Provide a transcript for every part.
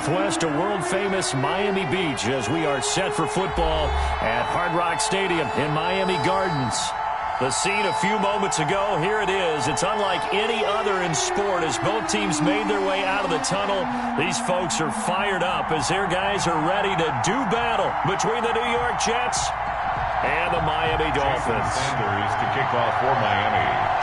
Northwest to world-famous Miami Beach as we are set for football at Hard Rock Stadium in Miami Gardens. The scene a few moments ago, here it is. It's unlike any other in sport as both teams made their way out of the tunnel. These folks are fired up as their guys are ready to do battle between the New York Jets and the Miami Dolphins. Sanders to kick off for Miami.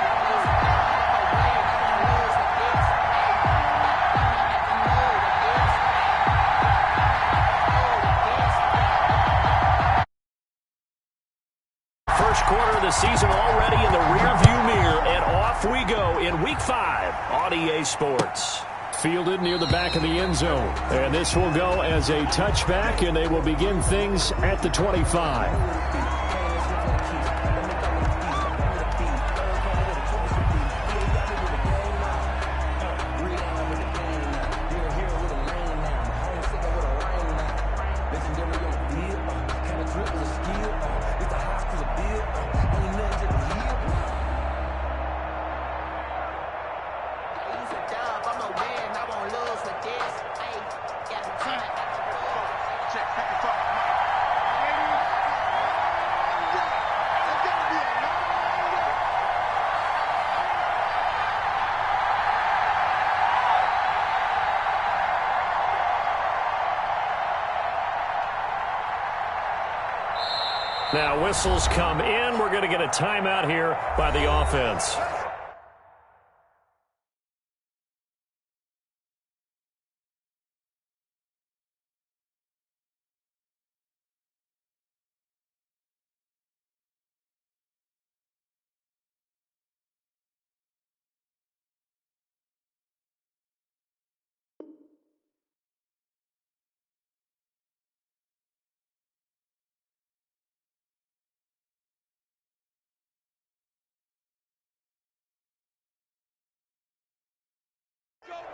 Quarter of the season already in the rearview mirror, and off we go in Week 5 on EA Sports. Fielded near the back of the end zone, and this will go as a touchback, and they will begin things at the 25. Now whistles come in. We're going to get a timeout here by the offense.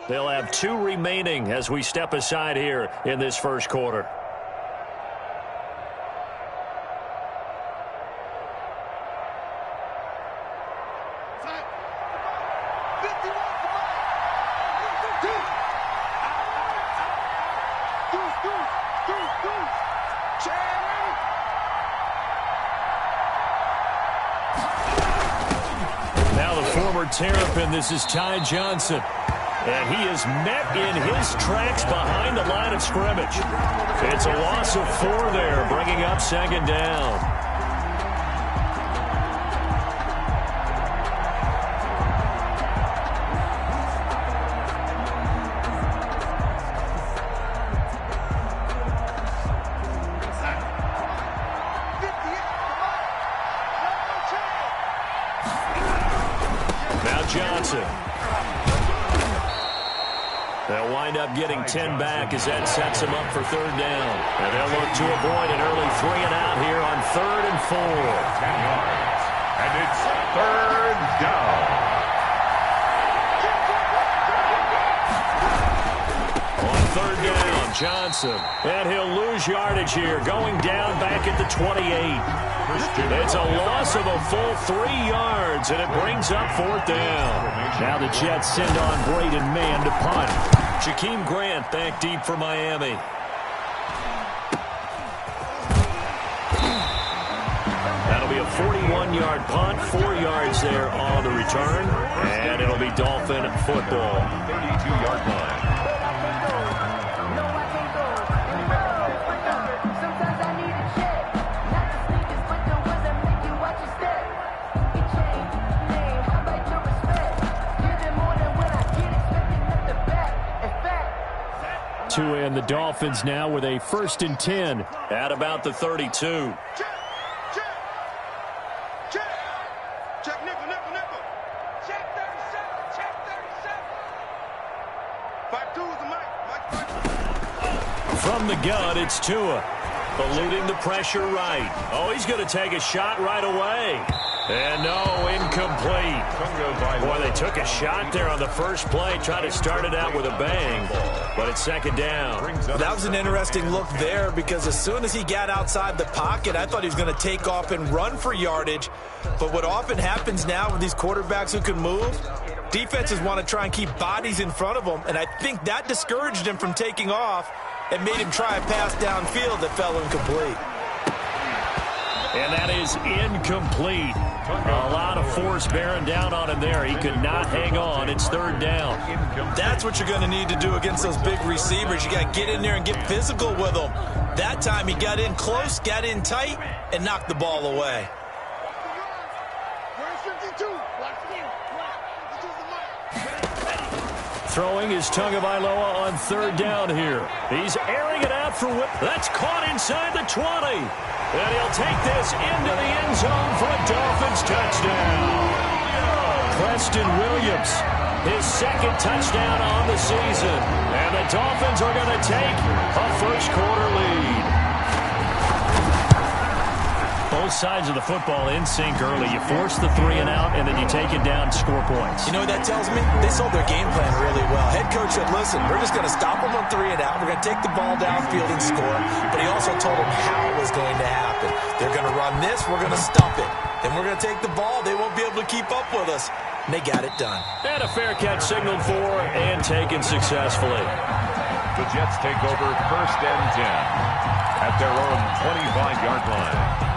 They'll have 2 remaining as we step aside here in this first quarter. Now the former Terrapin, this is Ty Johnson. And he is met in his tracks behind the line of scrimmage. It's a loss of 4 there, bringing up second down. Now Johnson. They'll wind up getting 10 back as that sets them up for third down. And they'll look to avoid an early 3 and out here on 3rd and 4. 10 yards. And it's third down. On 3rd down, Johnson. And he'll lose yardage here, going down back at the 28. It's a loss of a full 3 yards, and it brings up 4th down. Now the Jets send on Braden Mann to punt. Jakeem Grant back deep for Miami. That'll be a 41-yard punt, 4 yards there on the return, and it'll be Dolphin football. 32-yard line. And the Dolphins now with a 1st and 10 at about the 32. Check nickel. Check 37. Check 37. 5-2 is the mic. From the gun, it's Tua. Eluding the pressure right. Oh, he's going to take a shot right away. And no, incomplete. Boy, they took a shot there on the first play, tried to start it out with a bang, but it's second down. That was an interesting look there because as soon as he got outside the pocket, I thought he was going to take off and run for yardage. But what often happens now with these quarterbacks who can move, Defenses want to try and keep bodies in front of them, and I think that discouraged him from taking off and made him try a pass downfield that fell incomplete. And that is incomplete. A lot of force bearing down on him there. He could not hang on. It's third down. That's what you're going to need to do against those big receivers. You got to get in there and get physical with them. That time he got in close, got in tight, and knocked the ball away. Throwing is Tagovailoa on third down here. He's airing it out for Whip. That's caught inside the 20. And he'll take this into the end zone for a Dolphins touchdown. Preston Williams, his second touchdown on the season. And the Dolphins are going to take a first-quarter lead. Both sides of the football in sync early. You force the 3 and out, and then you take it down, score points. You know what that tells me? They sold their game plan really well. Head coach said, listen, we're just going to stop them on 3 and out. We're going to take the ball downfield and score. But he also told them how it was going to happen. They're going to run this. We're going to stop it. Then we're going to take the ball. They won't be able to keep up with us. And they got it done. And a fair catch signaled for and taken successfully. The Jets take over first and 10 at their own 25-yard line.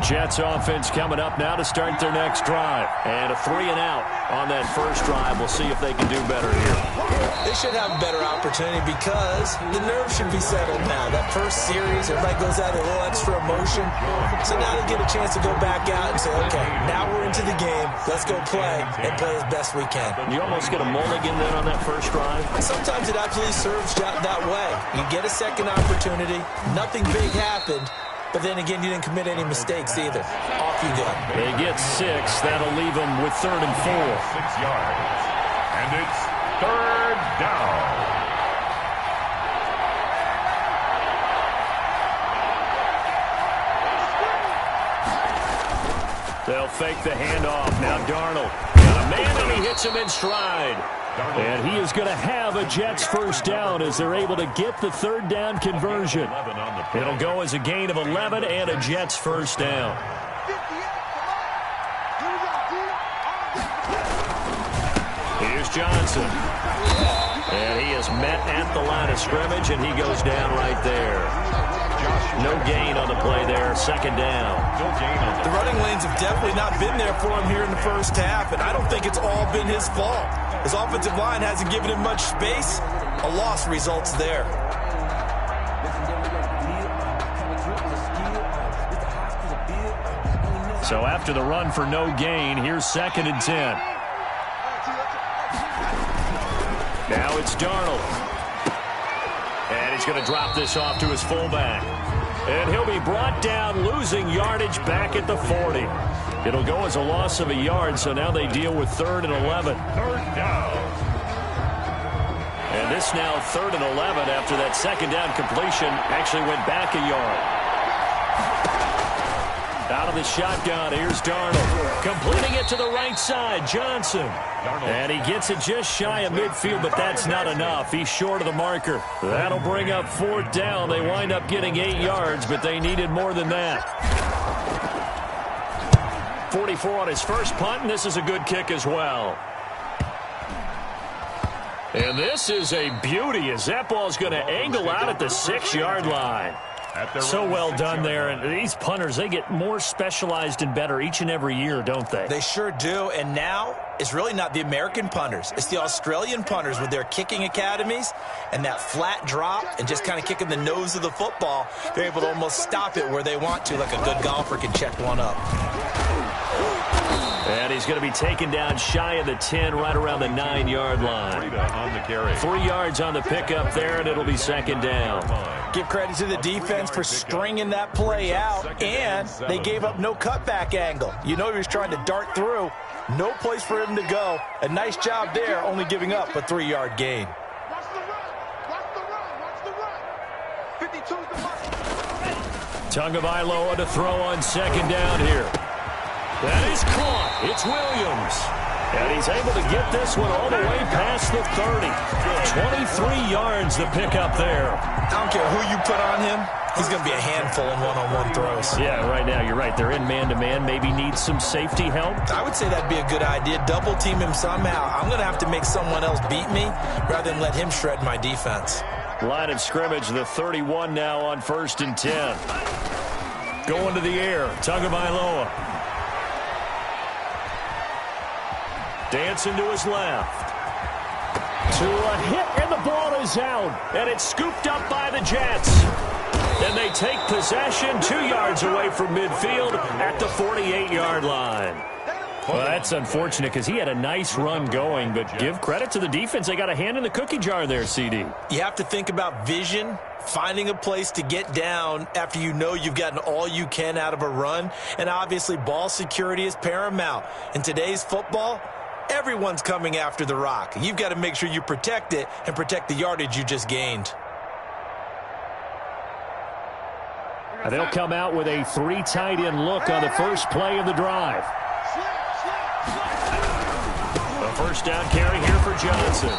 Jets offense coming up now to start their next drive. And a 3 and out on that first drive. We'll see if they can do better here. They should have a better opportunity because the nerves should be settled now. That first series, everybody goes out with a little extra emotion. So now they get a chance to go back out and say, okay, now we're into the game. Let's go play and play as best we can. You almost get a mulligan then on that first drive? Sometimes it absolutely serves that way. You get a second opportunity. Nothing big happened. But then again, you didn't commit any mistakes either. Off you go. They get 6. That'll leave them with 3rd and 4. 6 yards. And it's third down. They'll fake the handoff. Now Darnold. Got a man, and he hits him in stride. And he is going to have a Jets first down as they're able to get the third down conversion. It'll go as a gain of 11 and a Jets first down. Here's Johnson. And he is met at the line of scrimmage, and he goes down right there. No gain on the play there, second down. The running lanes have definitely not been there for him here in the first half, and I don't think it's all been his fault. His offensive line hasn't given him much space. A loss results there. So after the run for no gain, here's 2nd and 10. Now it's Darnold. And he's going to drop this off to his fullback. And he'll be brought down, losing yardage back at the 40. It'll go as a loss of a yard, so now they deal with 3rd and 11. Third down. And this now 3rd and 11 after that second down completion actually went back a yard. Out of the shotgun, here's Darnold. Completing it to the right side, Johnson. And he gets it just shy of midfield, but that's not enough. He's short of the marker. That'll bring up 4th down. They wind up getting 8 yards, but they needed more than that. 44 on his first punt, and this is a good kick as well. And this is a beauty as that ball's going to angle out at the 6-yard line. So well done there. And these punters, they get more specialized and better each and every year, don't they? They sure do. And now it's really not the American punters. It's the Australian punters with their kicking academies and that flat drop and just kind of kicking the nose of the football. They're able to almost stop it where they want to, like a good golfer can check one up. And he's going to be taken down shy of the 10, right around the 9-yard line. On the carry. 3 yards on the pickup there, and it'll be second down. Give credit to the defense for stringing that play out, and they gave up no cutback angle. You know he was trying to dart through. No place for him to go. A nice job there, only giving up a 3-yard gain. Watch the run. Watch the run. Watch the run. 52's the money. Tagovailoa to throw on second down here. That is caught. It's Williams. And he's able to get this one all the way past the 30. 23 yards to pick up there. I don't care who you put on him. He's going to be a handful in one-on-one throws. Yeah, right now you're right. They're in man-to-man. Maybe needs some safety help. I would say that'd be a good idea. Double team him somehow. I'm going to have to make someone else beat me rather than let him shred my defense. Line of scrimmage, the 31 now on 1st and 10. Going to the air, Tagovailoa. Dancing to his left. To a hit, and the ball is out. And it's scooped up by the Jets. And they take possession 2 yards away from midfield at the 48-yard line. Well, that's unfortunate because he had a nice run going, but give credit to the defense. They got a hand in the cookie jar there, CD. You have to think about vision, finding a place to get down after you know you've gotten all you can out of a run, and obviously ball security is paramount. In today's football, everyone's coming after the rock. You've got to make sure you protect it and protect the yardage you just gained. They'll come out with a 3 tight end look on the first play of the drive. A first down carry here for Johnson.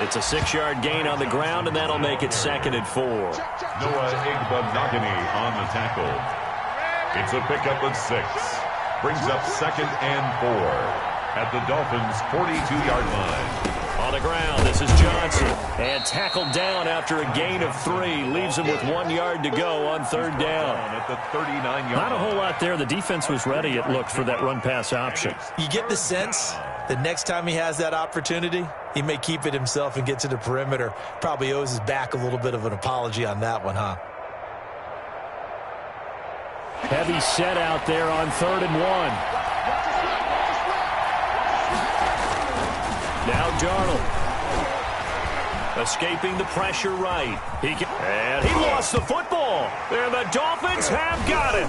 It's a 6-yard gain on the ground, and that'll make it 2nd and 4. Noah Igbenogany on the tackle. It's a pickup of 6. Brings up 2nd and 4 at the Dolphins' 42-yard line. On the ground, this is Johnson. And tackled down after a gain of 3. Leaves him with 1 yard to go on 3rd down. At the 39-yard Not a whole lot there. The defense was ready, it looked, for that run-pass option. You get the sense that next time he has that opportunity, he may keep it himself and get to the perimeter. Probably owes his back a little bit of an apology on that one, huh? Heavy set out there on 3rd and 1. Now Darnold. Escaping the pressure right. And he lost the football. And the Dolphins have got it.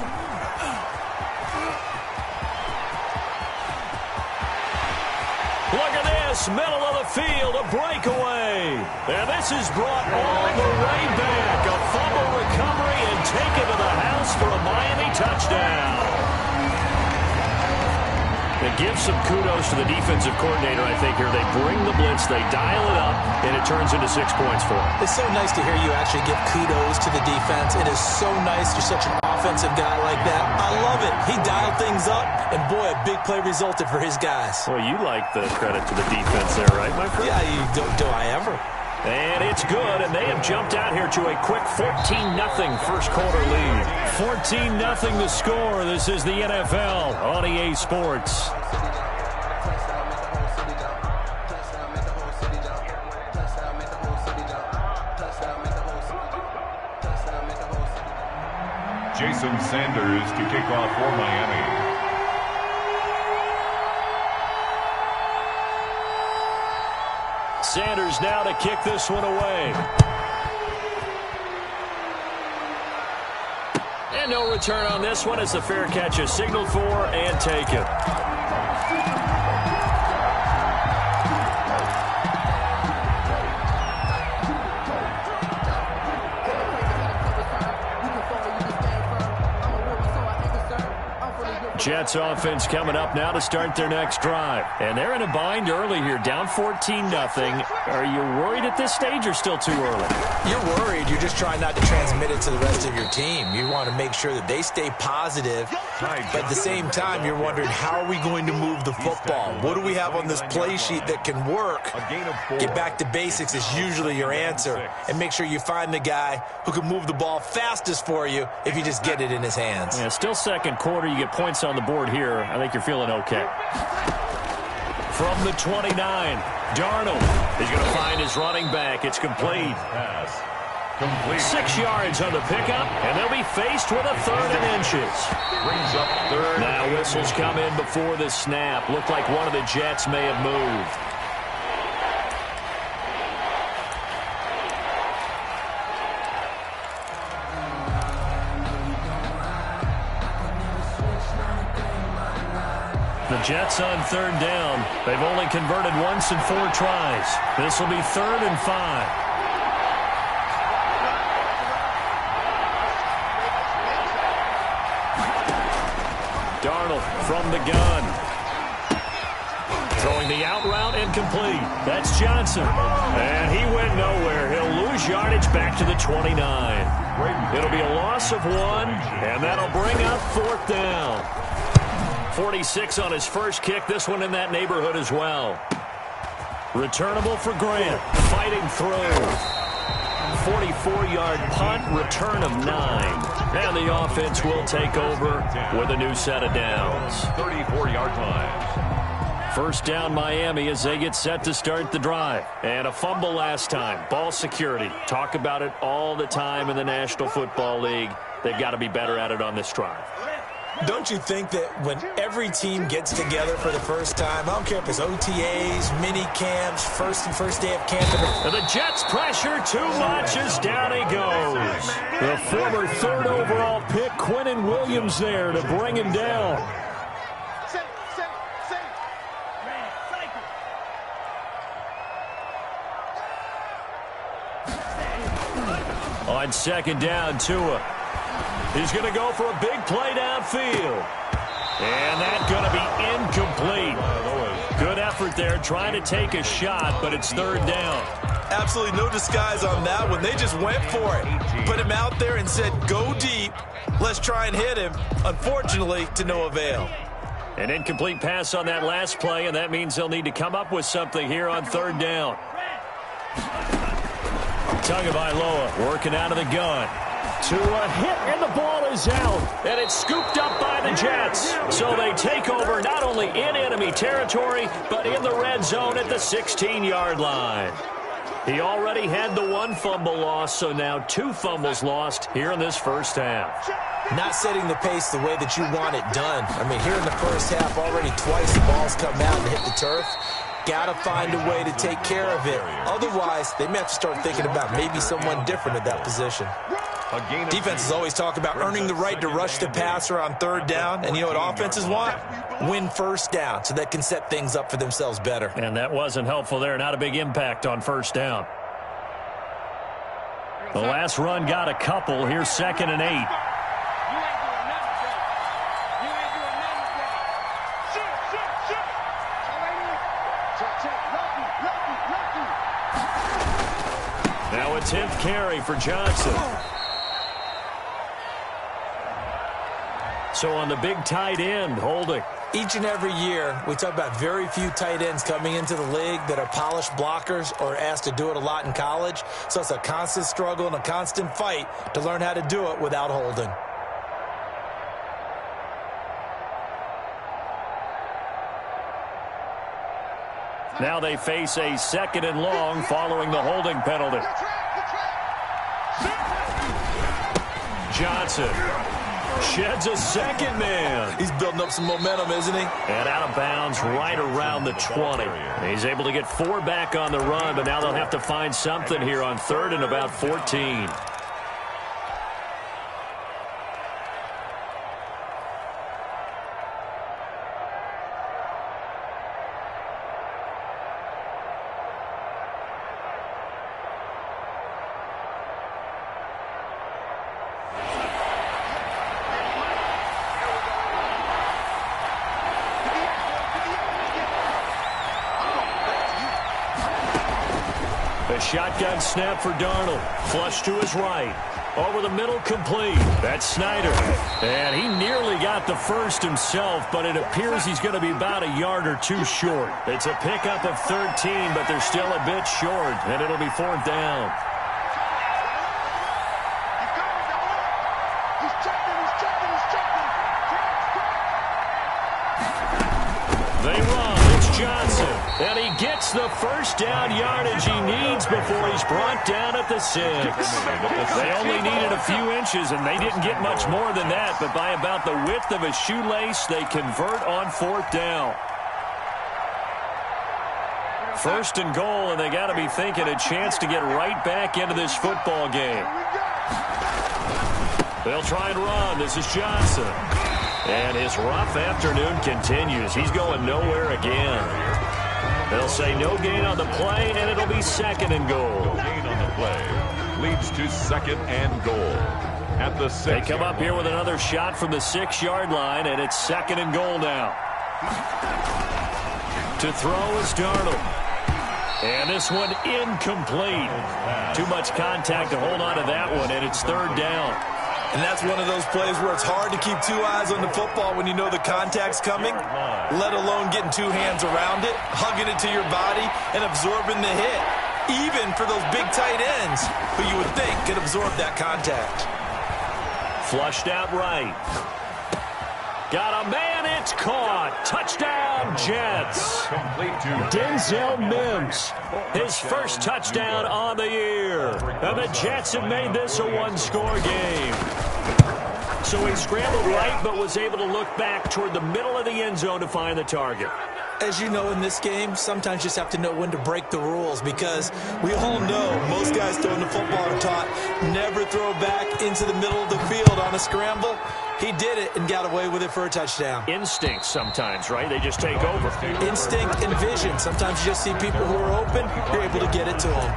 Look at this. Middle of the field. A breakaway. And this is brought all the way back. A fumble recovery and taken to the house for a Miami touchdown. It gives some kudos to the defensive coordinator, I think, here. They bring the blitz, they dial it up, and it turns into 6 points for them. It's so nice to hear you actually give kudos to the defense. It is so nice you're such an offensive guy like that. I love it. He dialed things up, and boy, a big play resulted for his guys. Well, you like the credit to the defense there, right, my friend? Yeah, do I ever. And it's good, and they have jumped out here to a quick 14-0 first quarter lead. 14-0 the score. This is the NFL on EA Sports. Jason Sanders to kick off for Miami. Sanders now to kick this one away. And no return on this one as the fair catch is signaled for and taken. Jets offense coming up now to start their next drive. And they're in a bind early here, down 14-0. Are you worried at this stage or still too early? You're worried. You're just trying not to transmit it to the rest of your team. You want to make sure that they stay positive. But at the same time, you're wondering, how are we going to move the football? What do we have on this play sheet that can work? Get back to basics is usually your answer. And make sure you find the guy who can move the ball fastest for you if you just get it in his hands. Yeah, still second quarter. You get points on the board here. I think you're feeling okay. From the 29, Darnold is going to find his running back. It's complete. Pass. Complete. 6 yards on the pickup, and they'll be faced with a 3rd and inches. Brings up 3rd. Now whistles come in before the snap. Looked like one of the Jets may have moved. The Jets on 3rd down. They've only converted once in 4 tries. This will be 3rd and 5. Darnold from the gun. Throwing the out route incomplete. That's Johnson. And he went nowhere. He'll lose yardage back to the 29. It'll be a loss of 1, and that'll bring up 4th down. 46 on his first kick. This one in that neighborhood as well. Returnable for Grant. Fighting through. 44-yard punt, return of 9. And the offense will take over with a new set of downs. 34-yard line. First down Miami as they get set to start the drive. And a fumble last time. Ball security. Talk about it all the time in the National Football League. They've got to be better at it on this drive. Don't you think that when every team gets together for the first time, I don't care if it's OTAs, mini camps, first day of camp. And the Jets pressure too much as down he goes. The former 3rd overall pick, Quinnen Williams there to bring him down. On 2nd down, Tua. He's going to go for a big play downfield. And that's going to be incomplete. Good effort there trying to take a shot, but it's 3rd down. Absolutely no disguise on that one. They just went for it. Put him out there and said, go deep. Let's try and hit him. Unfortunately, to no avail. An incomplete pass on that last play, and that means they'll need to come up with something here on 3rd down. Tagovailoa working out of the gun. To a hit, and the ball is out. And it's scooped up by the Jets. So they take over not only in enemy territory, but in the red zone at the 16-yard line. He already had the 1 fumble loss, so now 2 fumbles lost here in this first half. Not setting the pace the way that you want it done. I mean, here in the first half, already twice the ball's come out and hit the turf. Got to find a way to take care of it. Otherwise, they may have to start thinking about maybe someone different at that position. Defenses always talk about earning the right to rush the passer on 3rd down. And you know what offenses want? Win first down so they can set things up for themselves better. And that wasn't helpful there. Not a big impact on 1st down. The last run got a couple. Here's 2nd and 8. Now a 10th carry for Johnson. So on the big tight end, holding. Each and every year, we talk about very few tight ends coming into the league that are polished blockers or asked to do it a lot in college. So it's a constant struggle and a constant fight to learn how to do it without holding. Now they face a 2nd and long following the holding penalty. Johnson sheds a 2nd man. He's building up some momentum, isn't he? And out of bounds right around the 20. He's able to get 4 back on the run, but now they'll have to find something here on 3rd and about 14. A shotgun snap for Darnold. Flush to his right. Over the middle, complete. That's Snyder. And he nearly got the first himself, but it appears he's going to be about a yard or 2 short. It's a pickup of 13, but they're still a bit short, and it'll be 4th down. They run. It's Johnson. And he gets the first down yardage he needs before he's brought down at the 6. They only needed a few inches, and they didn't get much more than that. But by about the width of a shoelace, they convert on 4th down. 1st and goal, and they got to be thinking a chance to get right back into this football game. They'll try and run. This is Johnson. And his rough afternoon continues. He's going nowhere again. They'll say no gain on the play, and it'll be 2nd and goal. No gain on the play leads to 2nd and goal. At the 6. They come up here with another shot from the 6-yard line, and it's 2nd and goal now. To throw is Darnold. And this one incomplete. Too much contact to hold on to that one, and it's third down. And that's one of those plays where it's hard to keep two eyes on the football when you know the contact's coming, let alone getting two hands around it, hugging it to your body, and absorbing the hit, even for those big tight ends who you would think could absorb that contact. Flushed out right. Got a man, it's caught. Touchdown, Jets. Denzel Mims, his first touchdown on the year. And the Jets have made this a one-score game. So he scrambled right, but was able to look back toward the middle of the end zone to find the target. As you know, in this game, sometimes you just have to know when to break the rules, because we all know most guys throwing the football are taught never throw back into the middle of the field on a scramble. He did it and got away with it for a touchdown. Instinct sometimes, right? They just take over. Instinct and vision. Sometimes you just see people who are open, you're able to get it to them.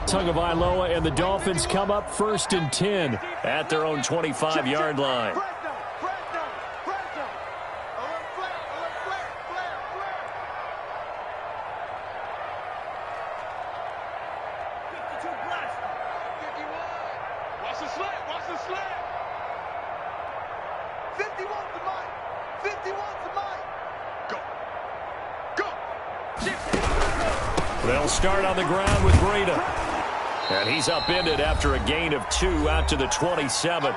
Tagovailoa and the Dolphins come up 1st and 10 at their own 25-yard line. They'll start on the ground with Breida. And he's upended after a gain of 2 out to the 27.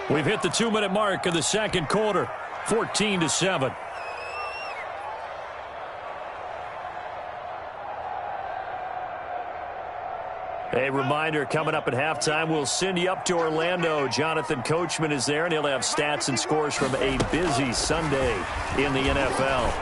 We've hit the 2-minute mark of the second quarter, 14-7. A reminder, coming up at halftime, we'll send you up to Orlando. Jonathan Coachman is there, and he'll have stats and scores from a busy Sunday in the NFL.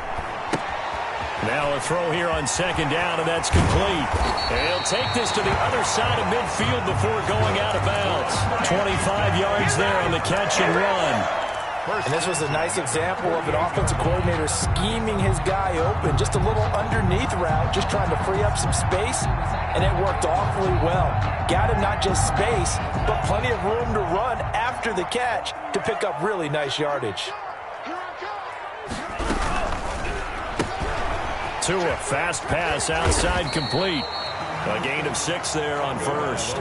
Now a throw here on second down, and that's complete. And he'll take this to the other side of midfield before going out of bounds. 25 yards there on the catch and run. And this was a nice example of an offensive coordinator scheming his guy open. Just a little underneath route, just trying to free up some space, and it worked awfully well. Got him not just space, but plenty of room to run after the catch to pick up really nice yardage. Tua, fast pass outside, complete. A gain of 6 there on first.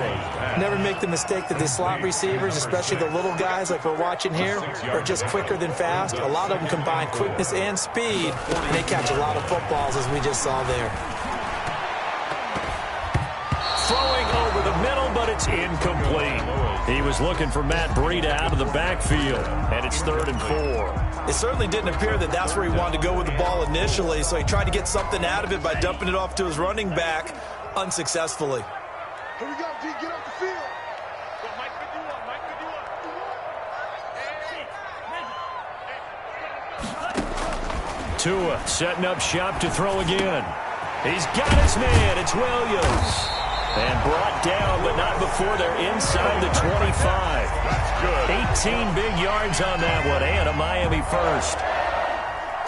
Never make the mistake that the slot receivers, especially the little guys like we're watching here, are just quicker than fast. A lot of them combine quickness and speed, and they catch a lot of footballs, as we just saw there. Throwing over the middle, but it's incomplete. He was looking for Matt Breida out of the backfield, and it's 3rd and 4. It certainly didn't appear that that's where he wanted to go with the ball initially, so he tried to get something out of it by dumping it off to his running back unsuccessfully. Here we go, G. Get off the field. Tua setting up shop to throw again. He's got his man. It's Williams. And brought down, but not before they're inside the 25. 18 big yards on that one, and a Miami first.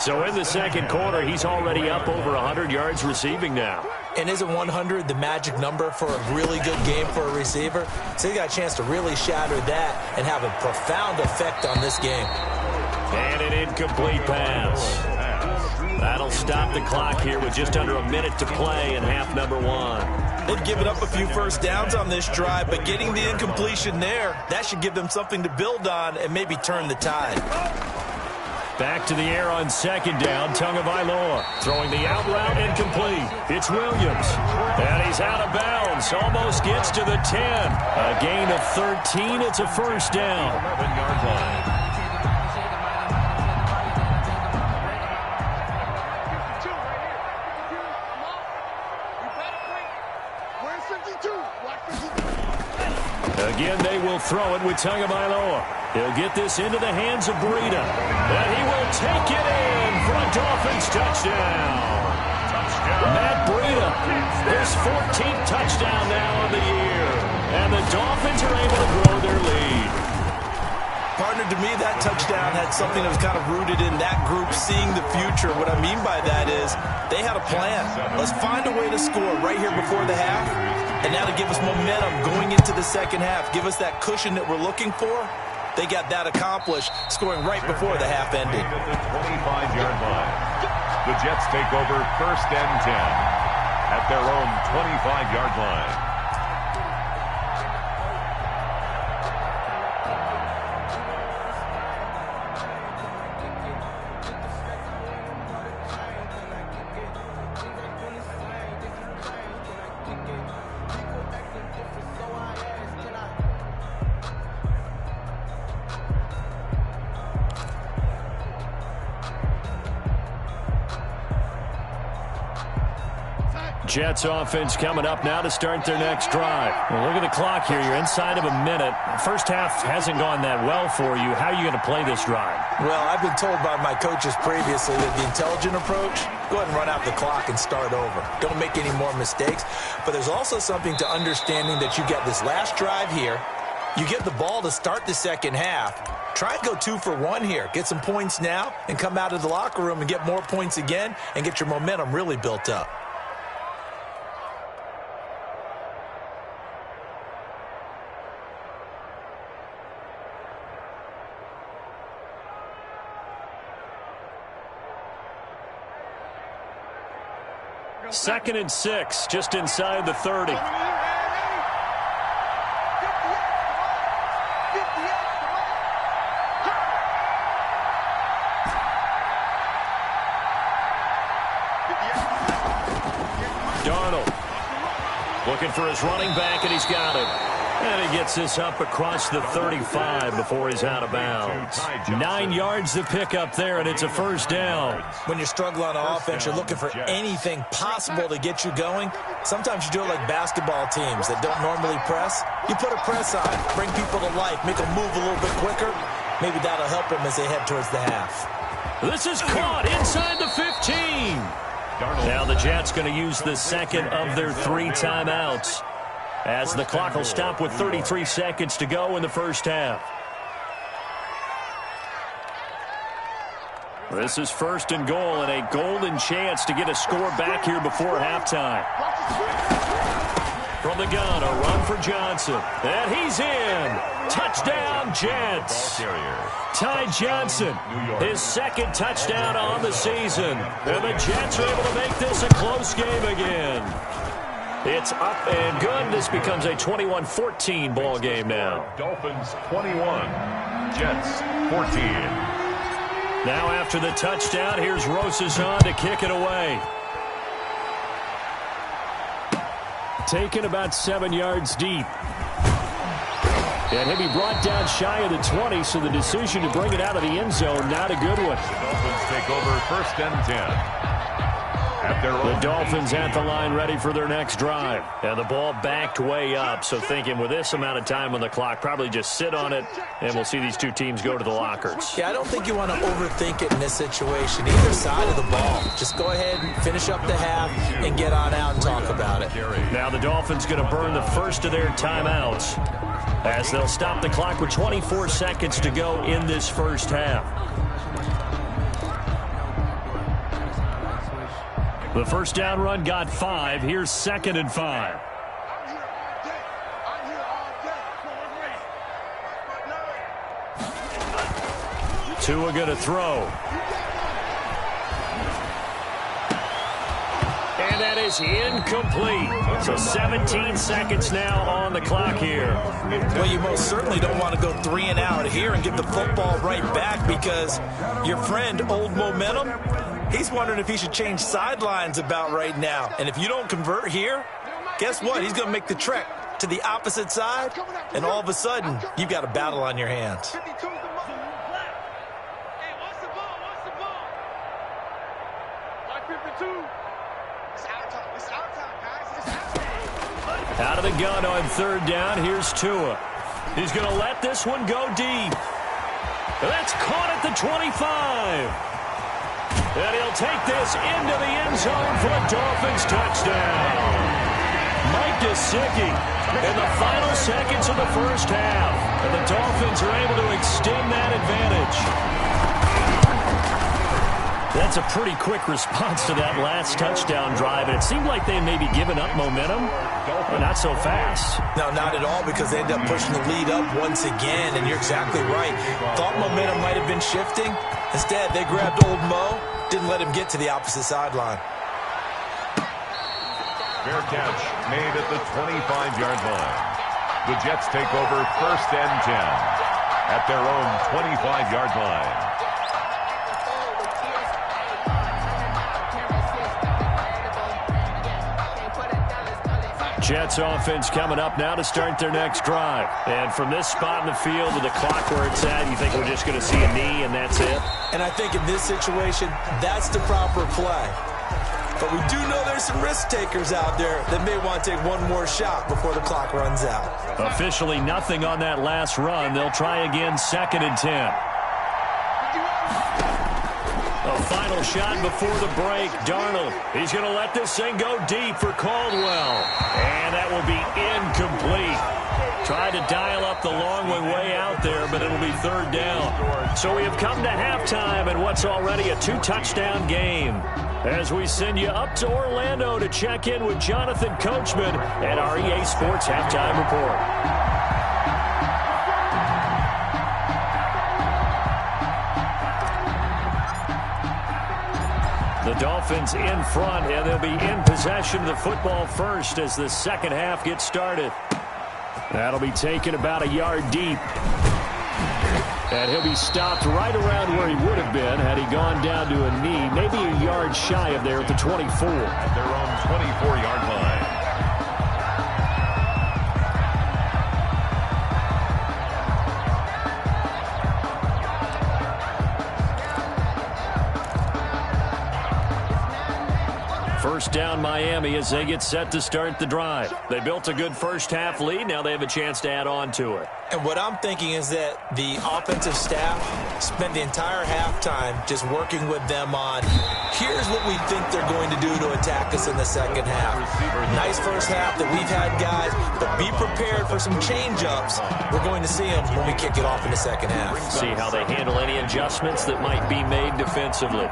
So in the second quarter, he's already up over 100 yards receiving now. And isn't 100 the magic number for a really good game for a receiver? So he got a chance to really shatter that and have a profound effect on this game. And an incomplete pass. That'll stop the clock here with just under a minute to play in half number 1. They've given up a few first downs on this drive, but getting the incompletion there, that should give them something to build on and maybe turn the tide. Back to the air on second down. Tagovailoa throwing the out route incomplete. It's Williams. And he's out of bounds. Almost gets to the 10. A gain of 13. It's a first down. 11-yard line. Again, they will throw it with Tagovailoa. He'll get this into the hands of Breida. And he will take it in for a Dolphins touchdown. Matt Breida, his 14th touchdown now of the year. And the Dolphins are able to grow their lead. Partner, to me, that touchdown had something that was kind of rooted in that group seeing the future. What I mean by that is they had a plan. Let's find a way to score right here before the half. And now to give us momentum going into the second half. Give us that cushion that we're looking for. They got that accomplished, scoring right before the half ended. At the 25-yard line. The Jets take over 1st and 10 at their own 25-yard line. Jets offense coming up now to start their next drive. Well, look at the clock here. You're inside of a minute. First half hasn't gone that well for you. How are you going to play this drive? Well, I've been told by my coaches previously that the intelligent approach, go ahead and run out the clock and start over. Don't make any more mistakes. But there's also something to understanding that you get this last drive here. You get the ball to start the second half. Try and go 2 for 1 here. Get some points now and come out of the locker room and get more points again and get your momentum really built up. Second and 6, just inside the 30. Darnold looking for his running back, and he's got it. And he gets this up across the 35 before he's out of bounds. 9 yards to pick up there, and it's a first down. When you're struggling on offense, you're looking for anything possible to get you going. Sometimes you do it like basketball teams that don't normally press. You put a press on, bring people to life, make them move a little bit quicker. Maybe that'll help them as they head towards the half. This is caught inside the 15. Now the Jets going to use the second of their 3 timeouts, as the clock will stop with 33 seconds to go in the first half. This is 1st and goal, and a golden chance to get a score back here before halftime. From the gun, a run for Johnson. And he's in. Touchdown, Jets. Ty Johnson, his 2nd touchdown on the season. And the Jets are able to make this a close game again. It's up and good. This becomes a 21-14 ball game now. Dolphins 21, Jets 14. Now after the touchdown, here's Rosazon to kick it away. Taken about 7 yards deep. And he'll be brought down shy of the 20, so the decision to bring it out of the end zone, not a good one. The Dolphins take over 1st and 10. The Dolphins at the line ready for their next drive. And the ball backed way up, so thinking with this amount of time on the clock, probably just sit on it, and we'll see these two teams go to the lockers. Yeah, I don't think you want to overthink it in this situation. Either side of the ball. Just go ahead and finish up the half and get on out and talk about it. Now the Dolphins going to burn the first of their timeouts, as they'll stop the clock with 24 seconds to go in this first half. The first down run got 5. Here's 2nd and 5. Tua going to throw. And that is incomplete. So 17 seconds now on the clock here. Well, you most certainly don't want to go 3 and out here and get the football right back, because your friend, Old Momentum, he's wondering if he should change sidelines about right now. And if you don't convert here, guess what? He's going to make the trek to the opposite side, and all of a sudden, you've got a battle on your hands. Out of the gun on 3rd down, here's Tua. He's going to let this one go deep. That's caught at the 25. And he'll take this into the end zone for a Dolphins touchdown. Mike Gesicki in the final seconds of the first half. And the Dolphins are able to extend that advantage. That's a pretty quick response to that last touchdown drive, and it seemed like they may be giving up momentum, but not so fast. No, not at all, because they ended up pushing the lead up once again, and you're exactly right. Thought momentum might have been shifting. Instead, they grabbed old Mo, didn't let him get to the opposite sideline. Fair catch made at the 25-yard line. The Jets take over 1st and 10 at their own 25-yard line. Jets offense coming up now to start their next drive. And from this spot in the field with the clock where it's at, you think we're just going to see a knee and that's it? And I think in this situation, that's the proper play. But we do know there's some risk takers out there that may want to take one more shot before the clock runs out. Officially nothing on that last run. They'll try again 2nd and 10. A final shot before the break. Darnold, he's going to let this thing go deep for Caldwell. And that will be incomplete. Tried to dial up the long way out there, but it'll be 3rd down. So we have come to halftime in what's already a 2-touchdown game. As we send you up to Orlando to check in with Jonathan Coachman at our EA Sports Halftime Report. The Dolphins in front, and they'll be in possession of the football first as the second half gets started. That'll be taken about a yard deep. And he'll be stopped right around where he would have been had he gone down to a knee, maybe a yard shy of there at the 24. At their own 24-yard line. First down Miami as they get set to start the drive. They built a good first half lead. Now they have a chance to add on to it. And what I'm thinking is that the offensive staff spent the entire halftime just working with them on, here's what we think they're going to do to attack us in the second half. Nice first half that we've had, guys, but be prepared for some change-ups. We're going to see them when we kick it off in the second half. See how they handle any adjustments that might be made defensively.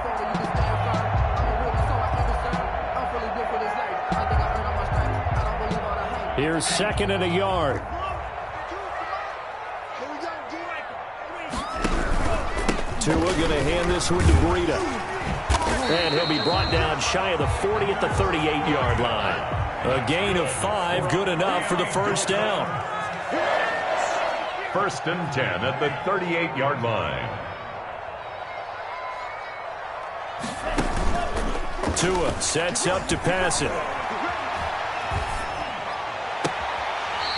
Here's 2nd and a yard. Tua going to hand this one to Breida. And he'll be brought down shy of the 40 at the 38-yard line. A gain of 5, good enough for the first down. 1st and 10 at the 38-yard line. Tua sets up to pass it.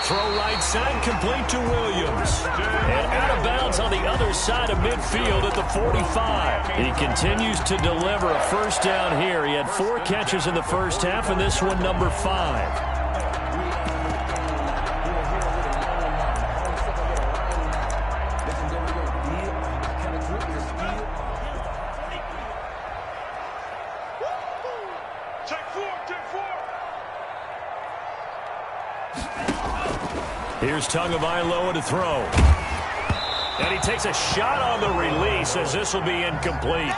Throw right side, complete to Williams. And out of bounds on the other side of midfield at the 45. He continues to deliver a first down here. He had 4 catches in the first half, and this one number 5. Here's Tagovailoa to throw. And he takes a shot on the release as this will be incomplete.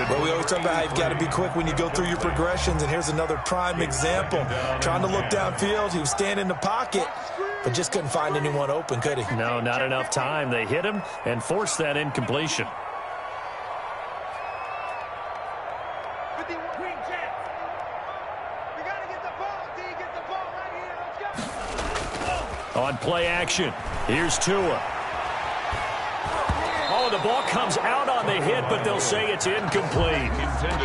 Well, we always talk about how you've got to be quick when you go through your progressions, and here's another prime example. Trying to look downfield, he was standing in the pocket, but just couldn't find anyone open, could he? No, not enough time. They hit him and forced that incompletion. On play action, here's Tua. Oh, the ball comes out on the hit, but they'll say it's incomplete.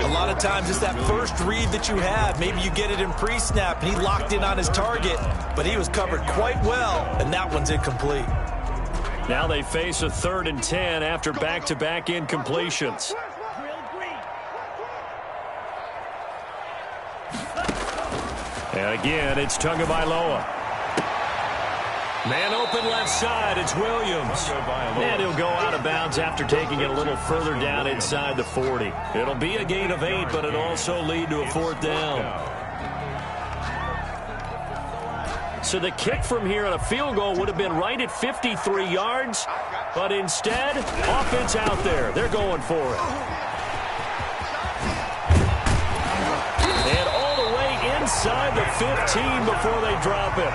A lot of times it's that first read that you have. Maybe you get it in pre-snap, and he locked in on his target, but he was covered quite well, and that one's incomplete. Now they face a 3rd and 10 after back-to-back incompletions. And again, it's Tagovailoa. Man open left side, it's Williams. And he'll go out of bounds after taking it a little further down inside the 40. It'll be a gain of 8, but it'll also lead to a 4th down. So the kick from here on a field goal would have been right at 53 yards, but instead, offense out there. They're going for it. inside the 15 before they drop it.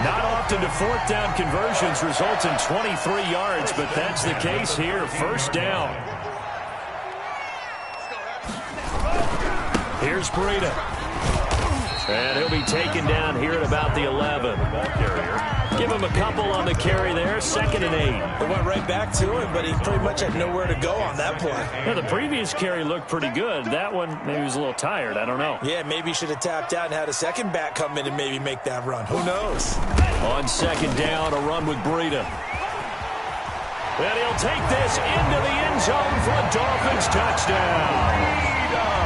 Not often do fourth down conversions result in 23 yards, but that's the case here. First down. Here's Breida. And he'll be taken down here at about the 11. Ball carrier. Give him a couple on the carry there. 2nd and 8. It went right back to him, but he pretty much had nowhere to go on that play. Yeah, the previous carry looked pretty good. That one, maybe he was a little tired. I don't know. Yeah, maybe he should have tapped out and had a second back come in and maybe make that run. Who knows? On 2nd down, a run with Breida. And he'll take this into the end zone for a Dolphins touchdown.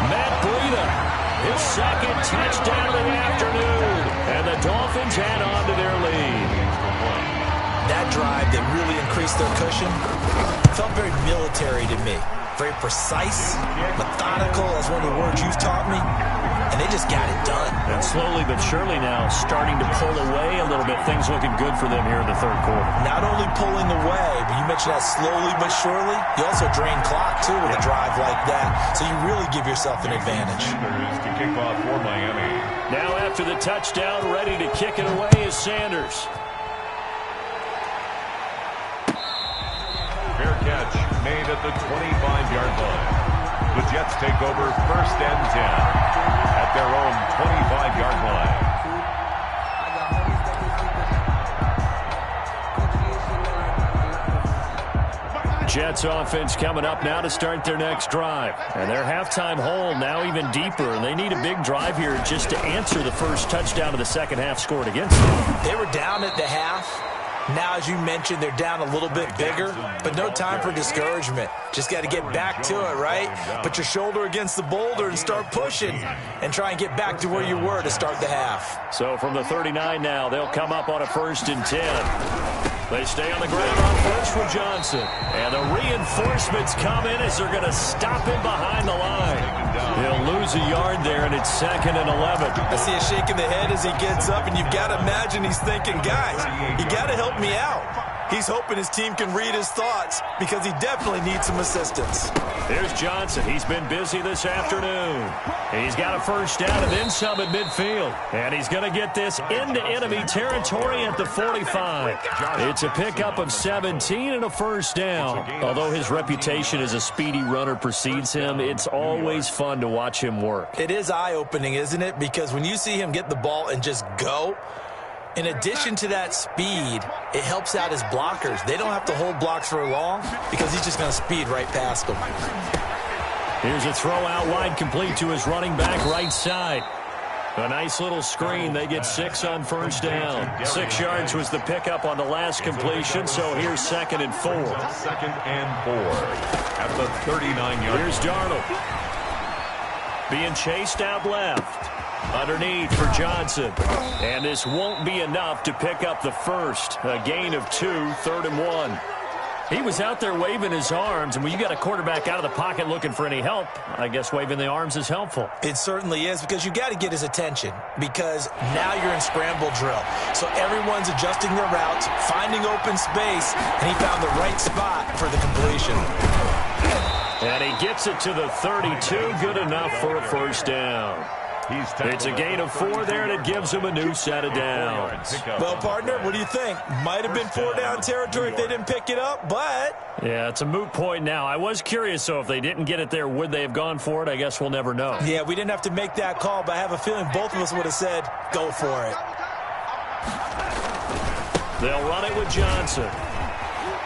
Matt Breida. His 2nd touchdown of the afternoon. And the Dolphins add on to their lead. That drive that really increased their cushion felt very military to me. Very precise, methodical, as one of the words you've taught me. And they just got it done. And slowly but surely now starting to pull away a little bit. Things looking good for them here in the third quarter. Not only pulling away, but you mentioned that slowly but surely. You also drain clock, too, with a drive like that. So you really give yourself an advantage. To kick off for Miami. Now after the touchdown, ready to kick it away is Sanders. Fair catch made at the 25-yard line. The Jets take over 1st and 10 at their own 25-yard line. Jets offense coming up now to start their next drive. And their halftime hole now even deeper. And they need a big drive here just to answer the first touchdown of the second half scored against them. They were down at the half. Now, as you mentioned, they're down a little bit bigger, but no time for discouragement. Just got to get back to it, right? Put your shoulder against the boulder and start pushing and try and get back to where you were to start the half. So from the 39 now, they'll come up on a 1st and 10. They stay on the ground on first with Johnson. And the reinforcements come in as they're going to stop him behind the line. He'll lose a yard there, and it's 2nd and 11. I see a shake in the head as he gets up, and you've got to imagine he's thinking, guys, you got to help me out. He's hoping his team can read his thoughts because he definitely needs some assistance. Here's Johnson. He's been busy this afternoon. He's got a first down and then some at midfield. And he's going to get this into enemy territory at the 45. It's a pickup of 17 and a first down. Although his reputation as a speedy runner precedes him, it's always fun to watch him work. It is eye-opening, isn't it? Because when you see him get the ball and just go, in addition to that speed, it helps out his blockers. They don't have to hold blocks for long because he's just going to speed right past them. Here's a throw out wide complete to his running back right side. A nice little screen. They get 6 on first down. 6 yards was the pickup on the last completion, so here's 2nd and 4. 2nd and 4 at the 39-yard. Here's Darnold. Being chased out left. Underneath for Johnson. And this won't be enough to pick up the first. A gain of 2, 3rd and 1. He was out there waving his arms, and when you got a quarterback out of the pocket looking for any help, I guess waving the arms is helpful. It certainly is, because you got to get his attention, because now you're in scramble drill. So everyone's adjusting their routes, finding open space, and he found the right spot for the completion. And he gets it to the 32, good enough for a first down. It's a gain of 4 there, and it gives him a new set of downs. Well, partner, what do you think? Might have been 4-down territory if they didn't pick it up, but... Yeah, it's a moot point now. I was curious, so if they didn't get it there, would they have gone for it? I guess we'll never know. Yeah, we didn't have to make that call, but I have a feeling both of us would have said, go for it. They'll run it with Johnson.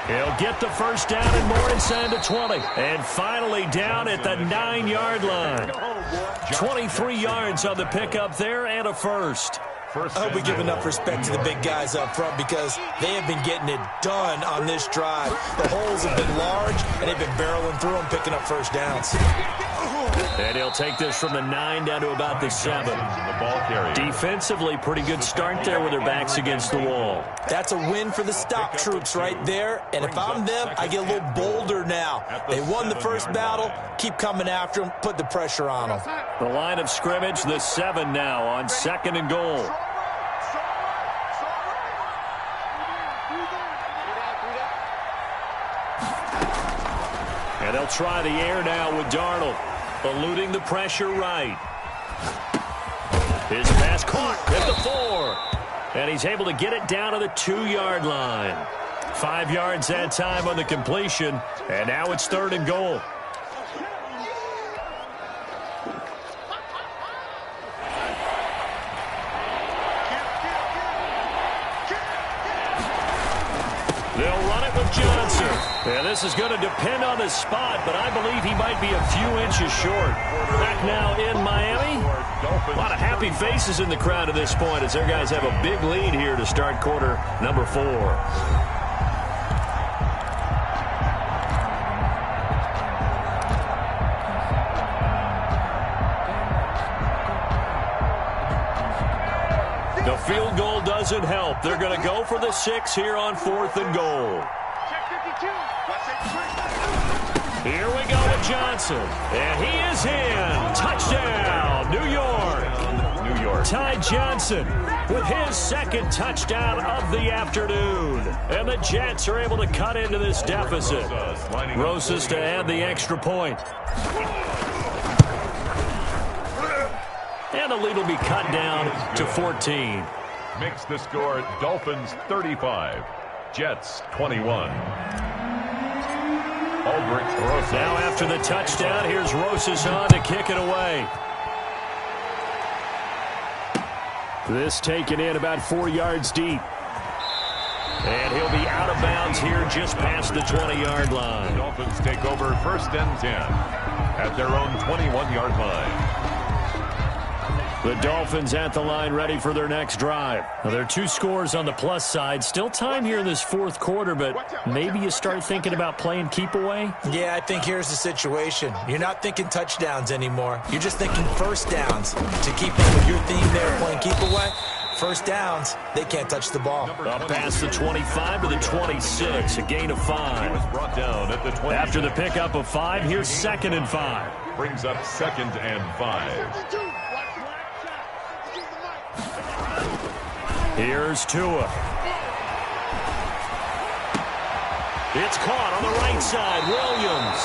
He'll get the first down and more inside the 20. And finally down at the 9-yard line. 23 yards on the pickup there and a first. I hope we give enough respect to the big guys up front because they have been getting it done on this drive. The holes have been large, and they've been barreling through them, picking up first downs. And he'll take this from the 9 down to about the 7. The ball carrier. Defensively, pretty good start there with their backs against the wall. That's a win for the stop troops right there. And if I'm them, I get a little bolder now. They won the first battle. Keep coming after them. Put the pressure on them. The line of scrimmage, the 7 now on 2nd and goal. And they'll try the air now with Darnold. Eluding the pressure right. His pass caught at the 4. And he's able to get it down to the 2-yard line. 5 yards that time on the completion. And now it's 3rd and goal. They'll run it with Johnson. Yeah, this is going to depend on the spot, but I believe he might be a few inches short. Back now in Miami. A lot of happy faces in the crowd at this point as their guys have a big lead here to start quarter number 4. The field goal doesn't help. They're going to go for the 6 here on 4th and goal. Here we go with Johnson. And he is in. Touchdown, New York. Ty Johnson with his 2nd touchdown of the afternoon. And the Jets are able to cut into this deficit. Rosas to add the extra point. And the lead will be cut down to 14. Makes the score Dolphins 35, Jets 21. Now after the touchdown, here's Rosas on to kick it away. This taken in about 4 yards deep. And he'll be out of bounds here just past the 20-yard line. The Dolphins take over 1st and 10 at their own 21-yard line. The Dolphins at the line ready for their next drive. Now, there are 2 scores on the plus side. Still time here in this 4th quarter, but maybe you start thinking about playing keep away? Yeah, I think here's the situation. You're not thinking touchdowns anymore. You're just thinking first downs. To keep up with your theme there, playing keep away, first downs, they can't touch the ball. Up past the 25 to the 26, a gain of 5. Brought down at the 20. After the pickup of 5, here's 2nd and 5. Brings up 2nd and 5. Here's Tua. It's caught on the right side. Williams.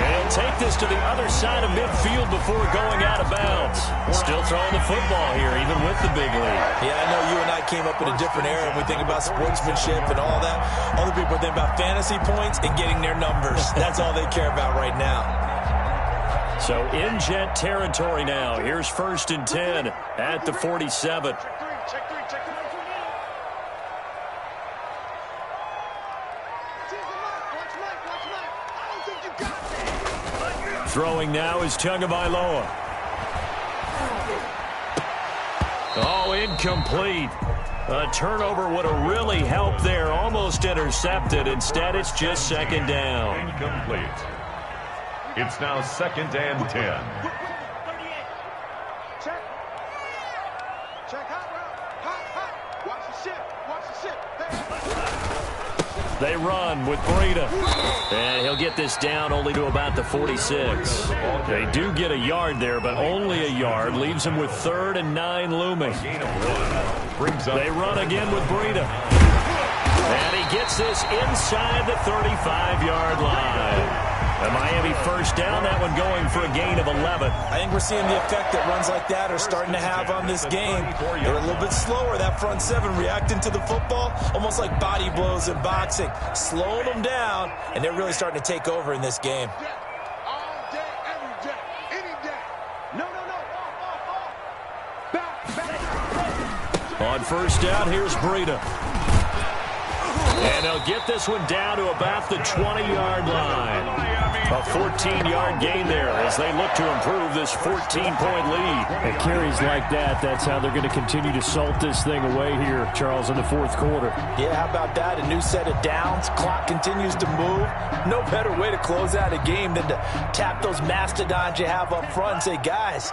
And he'll take this to the other side of midfield before going out of bounds. Still throwing the football here, even with the big lead. Yeah, I know you and I came up in a different era and we think about sportsmanship and all that. Other people think about fantasy points and getting their numbers. That's all they care about right now. So in Jet territory now. Here's 1st and 10 at the 47. Throwing now is Tagovailoa. Oh, incomplete. A turnover would have really helped there. Almost intercepted. Instead, it's just 2nd down. Incomplete. It's now 2nd and 10. Check. Check hot route. Hot. Watch the ship. Watch the ship. They run with Breida. And he'll get this down only to about the 46. They do get a yard there, but only a yard. Leaves them with 3rd and 9 looming. They run again with Breida. And he gets this inside the 35-yard line. A Miami first down, that one going for a gain of 11. I think we're seeing the effect that runs like that are starting to have on this game. They're a little bit slower, that front 7 reacting to the football, almost like body blows in boxing. Slowing them down, and they're really starting to take over in this game. All day, every day, any day. No. Back. On first down, here's Breida. And they'll get this one down to about the 20-yard line. A 14-yard gain there as they look to improve this 14-point lead. And carries like that, that's how they're going to continue to salt this thing away here, Charles, in the 4th quarter. Yeah, how about that? A new set of downs. Clock continues to move. No better way to close out a game than to tap those mastodons you have up front and say, guys,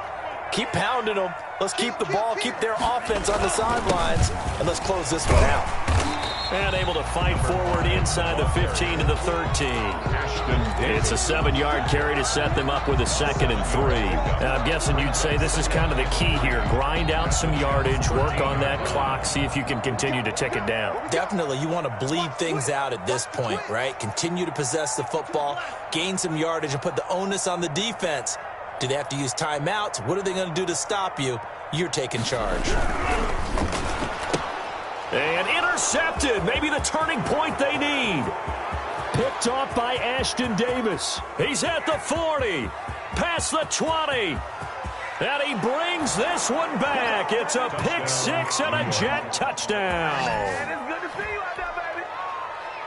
keep pounding them. Let's keep the ball, keep their offense on the sidelines, and let's close this one out. And able to fight forward inside the 15 to the 13. It's a 7-yard carry to set them up with a 2nd and 3. Now, I'm guessing you'd say this is kind of the key here. Grind out some yardage, work on that clock, see if you can continue to tick it down. Definitely. You want to bleed things out at this point, right? Continue to possess the football, gain some yardage, and put the onus on the defense. Do they have to use timeouts? What are they going to do to stop you? you're taking charge. And intercepted. Maybe the turning point they need. Picked off by Ashton Davis. He's at the 40. Past the 20. And he brings this one back. It's a pick six and a Jet touchdown. It's good to see you out there, baby.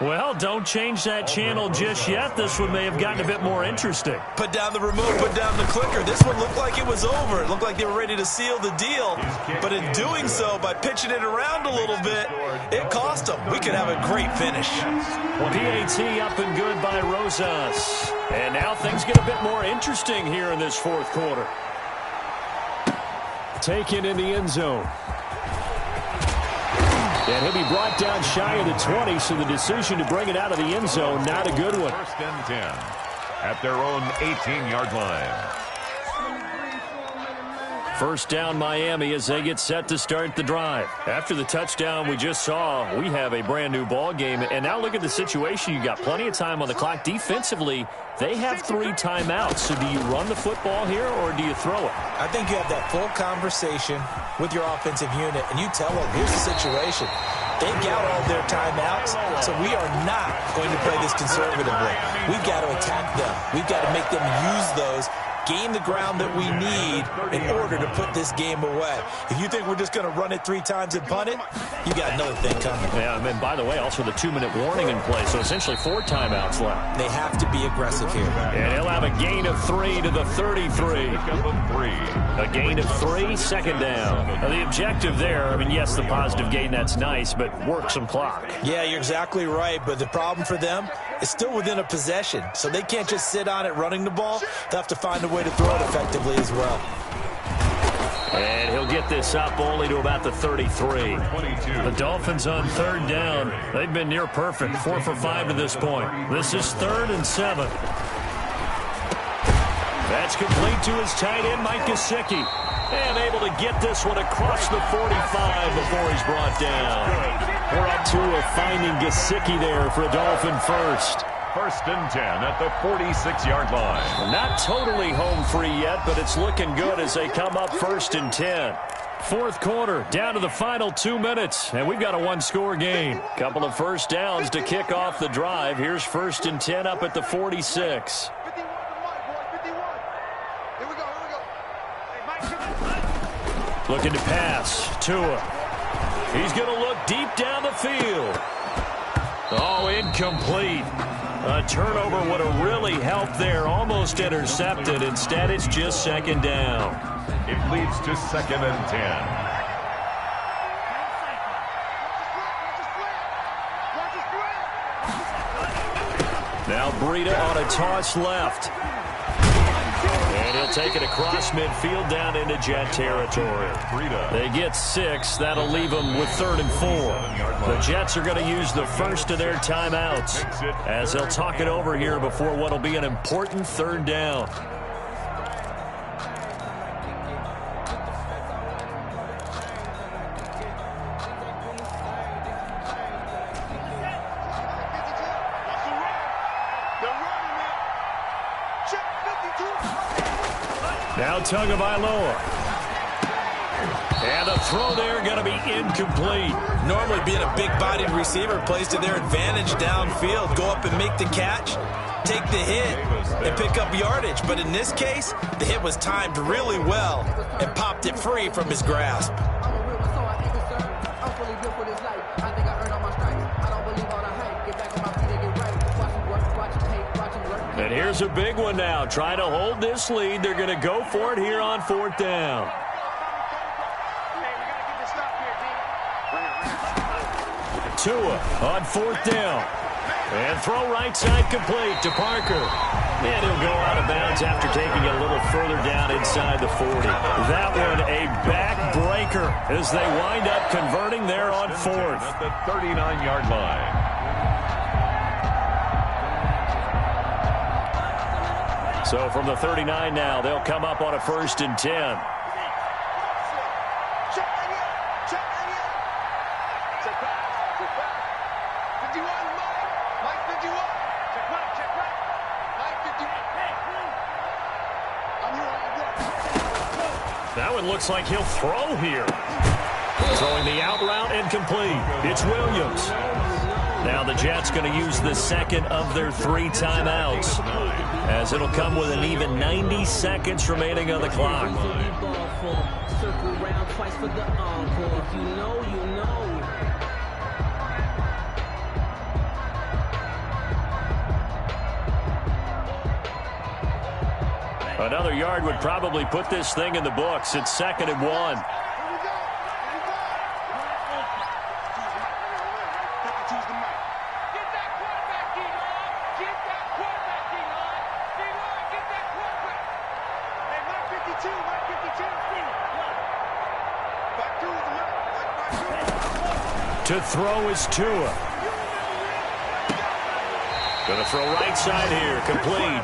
Well, don't change that channel just yet. This one may have gotten a bit more interesting. Put down the remote, put down the clicker. This one looked like it was over. It looked like they were ready to seal the deal. But in doing so, by pitching it around a little bit, it cost them. We could have a great finish. PAT up and good by Rosas. And now things get a bit more interesting here in this fourth quarter. Taken in the end zone. And he'll be brought down shy of the 20, so the decision to bring it out of the end zone, not a good one. First and 10 at their own 18-yard line. First down Miami as they get set to start the drive. After the touchdown we just saw, we have a brand new ball game. And now look at the situation. You got plenty of time on the clock. Defensively, they have 3 timeouts. So do you run the football here or do you throw it? I think you have that full conversation with your offensive unit, and you tell them, here's the situation. They got all their timeouts, so we are not going to play this conservatively. We've got to attack them. We've got to make them use those, gain the ground that we need in order to put this game away. If you think we're just going to run it 3 times and punt it, you got another thing coming. Yeah, and by the way, also the 2-minute warning in play, so essentially 4 timeouts left. They have to be aggressive here. And he'll have a gain of 3 to the 33. A gain of 3, second down. Now, the objective there, I mean, yes, the positive gain, that's nice, but work some clock. Yeah, you're exactly right, but the problem for them is still within a possession, so they can't just sit on it running the ball. They'll have to find a way to throw it effectively as well. And he'll get this up only to about the 33. The Dolphins on third down. They've been near perfect, 4 for 5 to this point. This is 3rd and 7. That's complete to his tight end, Mike Gesicki. And able to get this one across the 45 before he's brought down. We're up to a finding Gesicki there for a Dolphin first. First and 10 at the 46-yard line. Not totally home free yet, but it's looking good as they come up 1st and 10. Fourth quarter, down to the final 2 minutes, and we've got a 1-score game. Couple of first downs to kick off the drive. Here's 1st and 10 up at the 46. 51 to Mike, boy, 51. Here we go, here we go. Hey, Mike. Looking to pass. Tua. He's going to look deep down the field. Oh, incomplete. A turnover would have really helped there. Almost intercepted. Instead, it's just second down. It leads to 2nd and 10. Now Breida on a toss left. And he'll take it across midfield down into Jet territory. They get 6. That'll leave them with 3rd and 4. The Jets are going to use the first of their timeouts as they'll talk it over here before what will be an important 3rd down. Now Tagovailoa. And the throw there going to be incomplete. Normally being a big-bodied receiver plays to their advantage downfield. Go up and make the catch, take the hit, and pick up yardage. But in this case, the hit was timed really well and popped it free from his grasp. And here's a big one now. Trying to hold this lead. They're going to go for it here on 4th down. Tua on 4th down. And throw right side complete to Parker. And he'll go out of bounds after taking it a little further down inside the 40. That one a backbreaker as they wind up converting there on 4th. At the 39-yard line. So from the 39 now, they'll come up on a 1st and 10. That one looks like he'll throw here. Throwing the out route and complete. It's Williams. Now the Jets going to use the second of their 3 timeouts, as it'll come with an even 90 seconds remaining on the clock. Another yard would probably put this thing in the books. It's 2nd and 1. To throw is Tua. Going to throw right side here, complete.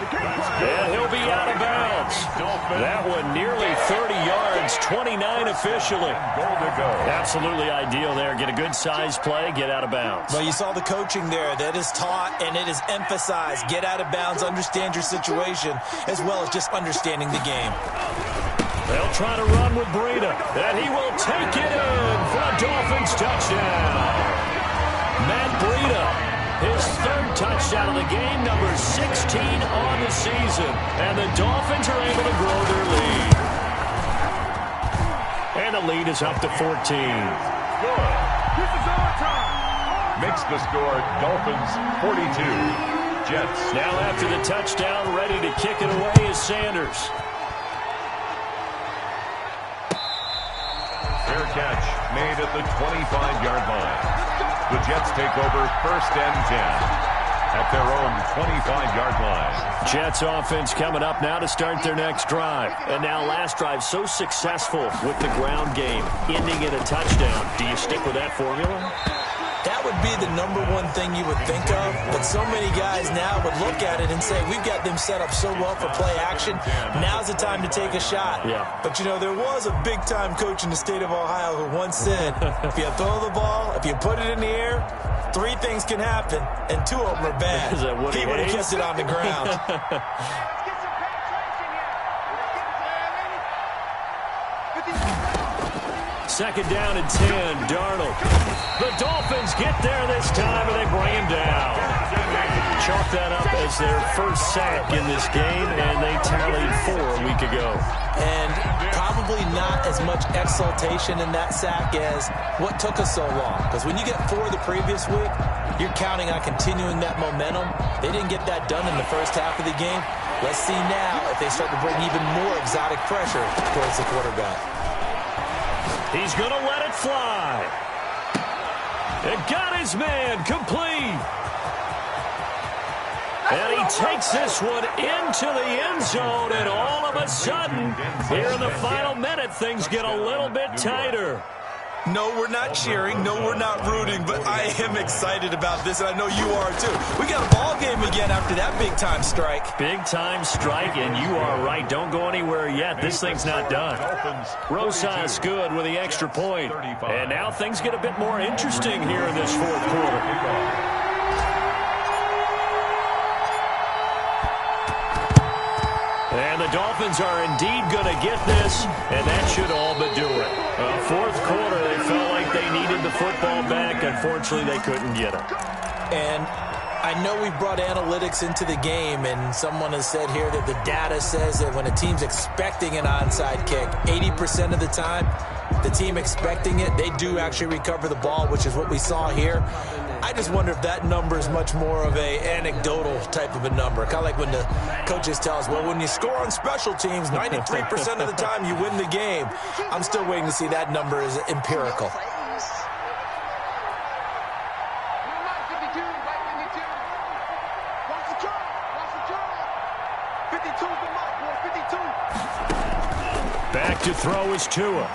And he'll be out of bounds. That one nearly 30 yards, 29 officially. Absolutely ideal there. Get a good size play, get out of bounds. Well, you saw the coaching there. That is taught and it is emphasized. Get out of bounds, understand your situation, as well as just understanding the game. They'll try to run with Breida, and he will take it in for a Dolphins touchdown. Matt Breida, his 3rd touchdown of the game, number 16 on the season. And the Dolphins are able to grow their lead. And the lead is up to 14. Makes the score Dolphins 42. Jets. Now after the touchdown, ready to kick it away is Sanders. Fair catch made at the 25-yard line. The Jets take over 1st and 10 at their own 25-yard line. Jets offense coming up now to start their next drive. And now last drive so successful with the ground game, ending in a touchdown. Do you stick with that formula? That would be the #1 thing you would think of, but so many guys now would look at it and say, we've got them set up so well for play action, now's the time to take a shot. Yeah. But, you know, there was a big-time coach in the state of Ohio who once said, if you throw the ball, if you put it in the air, 3 things can happen, and 2 of them are bad. Is that Woody he would have Hayes? kept it on the ground. Second down and 10, Darnold. The Dolphins get there this time, and they bring him down. Chalk that up as their first sack in this game, and they tallied 4 a week ago. And probably not as much exultation in that sack as what took us so long. Because when you get 4 the previous week, you're counting on continuing that momentum. They didn't get that done in the first half of the game. Let's see now if they start to bring even more exotic pressure towards the quarterback. He's going to let it fly. And got his man complete. And he takes this one into the end zone, and all of a sudden, here in the final minute, things get a little bit tighter. No, we're not cheering. No, we're not rooting, but I am excited about this, and I know you are too. We got a ball game again after that big-time strike. Big-time strike, and you are right. Don't go anywhere yet. This thing's not done. Rosas good with the extra point. And now things get a bit more interesting here in this 4th quarter. And the Dolphins are indeed going to get this, and that should all but do it. 4th quarter, they felt like they needed the football back. Unfortunately, they couldn't get it. And I know we've brought analytics into the game, and someone has said here that the data says that when a team's expecting an onside kick, 80% of the time, the team expecting it, they do actually recover the ball, which is what we saw here. I just wonder if that number is much more of a anecdotal type of a number. Kind of like when the coaches tell us, well, when you score on special teams, 93% of the time you win the game. I'm still waiting to see that number is empirical. Back to throw is Tua.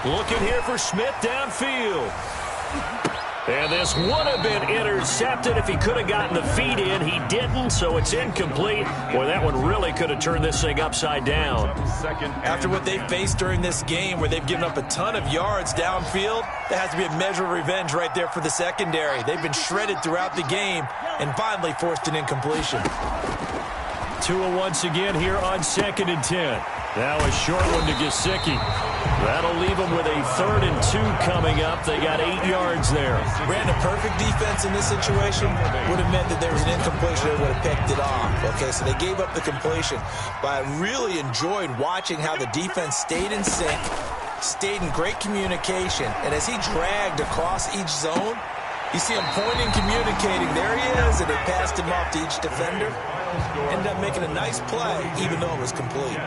Looking here for Smith downfield. And this would have been intercepted if he could have gotten the feet in. He didn't, so it's incomplete. Boy, that one really could have turned this thing upside down. After what they faced during this game where they've given up a ton of yards downfield, there has to be a measure of revenge right there for the secondary. They've been shredded throughout the game and finally forced an incompletion. Tua once again here on 2nd and 10. Now a short one to Gesicki. That'll leave them with a 3rd and 2 coming up. They got 8 yards there. Brandon, perfect defense in this situation would have meant that there was an incompletion. They would have picked it off. Okay, so they gave up the completion. But I really enjoyed watching how the defense stayed in sync, stayed in great communication. And as he dragged across each zone, you see him pointing, communicating. There he is, and they passed him off to each defender. Ended up making a nice play, even though it was complete.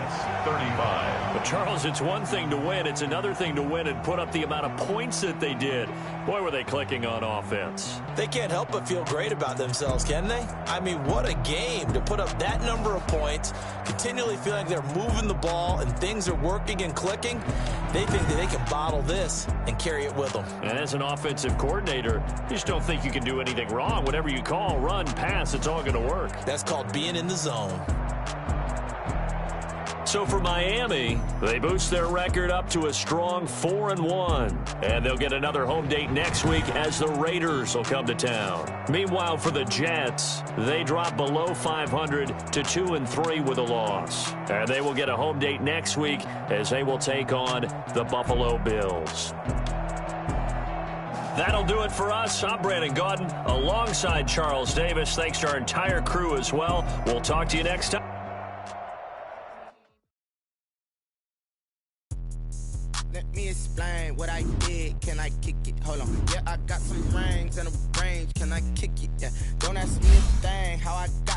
35. But, Charles, it's one thing to win. It's another thing to win and put up the amount of points that they did. Boy, were they clicking on offense. They can't help but feel great about themselves, can they? I mean, what a game to put up that number of points, continually feeling they're moving the ball and things are working and clicking. They think that they can bottle this and carry it with them. And as an offensive coordinator, you just don't think you can do anything wrong. Whatever you call, run, pass, it's all going to work. That's called being in the zone. So for Miami, they boost their record up to a strong 4-1. And they'll get another home date next week as the Raiders will come to town. Meanwhile, for the Jets, they drop below 500 to 2-3 with a loss. And they will get a home date next week as they will take on the Buffalo Bills. That'll do it for us. I'm Brandon Gaudin alongside Charles Davis. Thanks to our entire crew as well. We'll talk to you next time. Let me explain what I did. Can I kick it? Hold on. Yeah, I got some rings and a range. Can I kick it? Yeah. Don't ask me a thing how I got